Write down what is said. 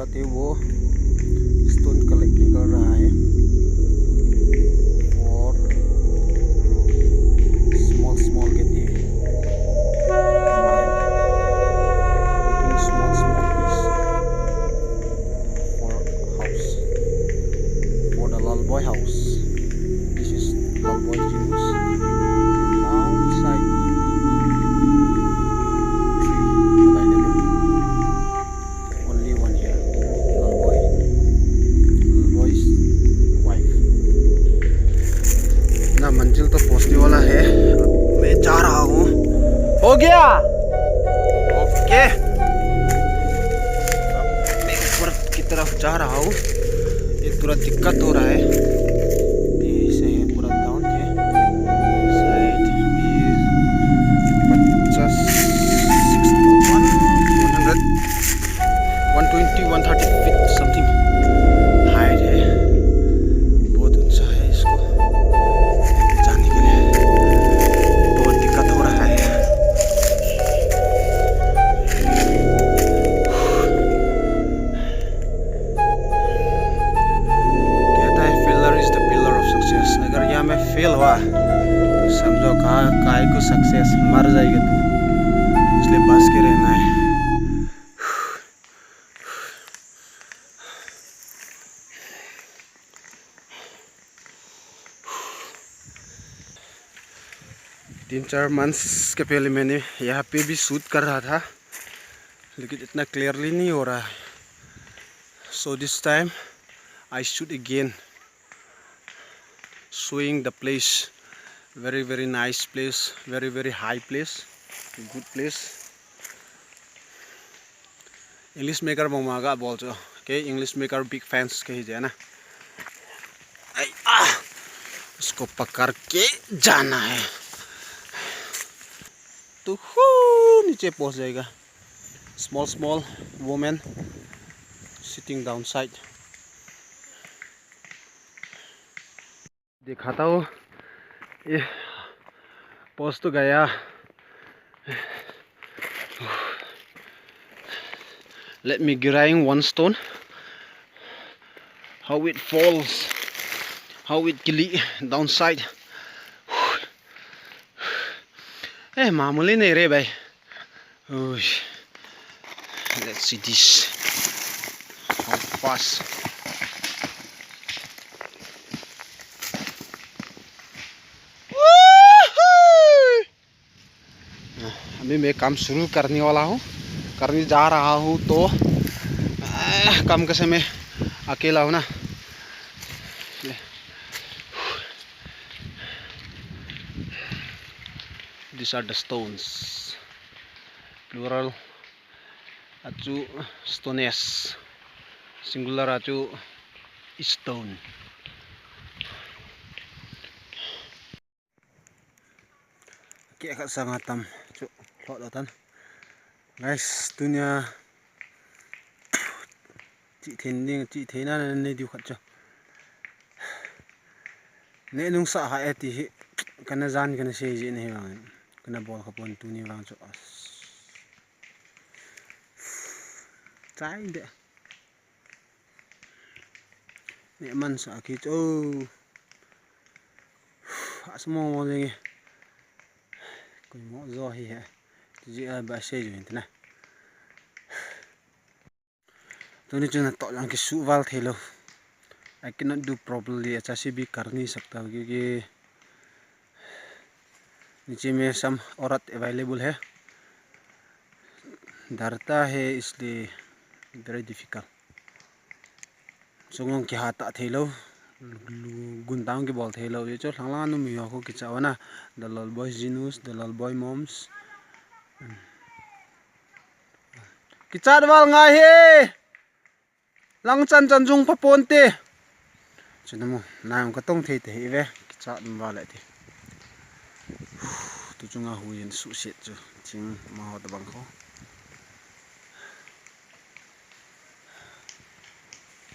औरत है वो स्टोन कलेक्टिंग कर रहा है और small small Getty making small piece for house, for the little boy house. This is little boy genus, and downside tree available. Only one here, little boy's wife. ना मंजिल तो पहुंचने वाला है, मैं जा रहा हूँ. हो गया. ओके, मैं ऊपर की तरफ जा रहा हूँ. ये थोड़ा दिक्कत हो रहा है, ऐसे है पूरा डाउन है. साइड भी 50 120 130 फीट समथिंग हाइट है. बहुत ऊंचा है, इसको जाने के लिए बहुत दिक्कत हो रहा है. अगर यहाँ में फेल हुआ तो समझो काय को सक्सेस मर जाएगा तू, इसलिए बच के रहना है. तीन चार मंथ्स के पहले मैंने यहाँ पे भी शूट कर रहा था, लेकिन इतना क्लियरली नहीं हो रहा है. So this time I shoot again, showing the place. Very nice place, very high place, good place. English maker मगा बोल्छ के English maker big fans कही जाए ना. उसको पकड़ के जाना है तो नीचे पहुंच जाएगा. small woman sitting downside. दिखाता हूँ, ये पहुंच तो गया. Let me grind one stone, how it falls, how it gili downside. मामूली नहीं रे भाई. Let's see this, how fast. अभी मैं काम शुरू करने वाला हूँ, करने जा रहा हूँ. तो काम कैसे मैं अकेला हूँ ना. These are the stones, plural acu stones, singular acu stone. Kayak sangatam cuk lodotan guys. Dunia chị Thina này điều khẩn cho nè nung sợ hại thì cái nó gian cái nó xe gì này vào cái nó bỏ khapon tu ni vào cho trái đấy nè man sợ khi cho hạ small gì còn ngõ do thì chị bà xe rồi thế này. tôi nên là tọt cái sụ val thế lâu. I cannot do properly, अच्छा से भी कर नहीं सकता क्योंकि नीचे में some औरत अवेलेबल है, डरता है, इसलिए very difficult. सोंग के हाथ थे लो गुंतांग के बॉल थे लो ये जो लांग लांग में को किचा वना the little boy genus, the little boy moms. किचा वाल ngai he lang chan chan jung pha pon te chunamo naam ka tong thei te ve kicha ba la te tu chunga hu yin su set chu ching ma ho ta bang kho.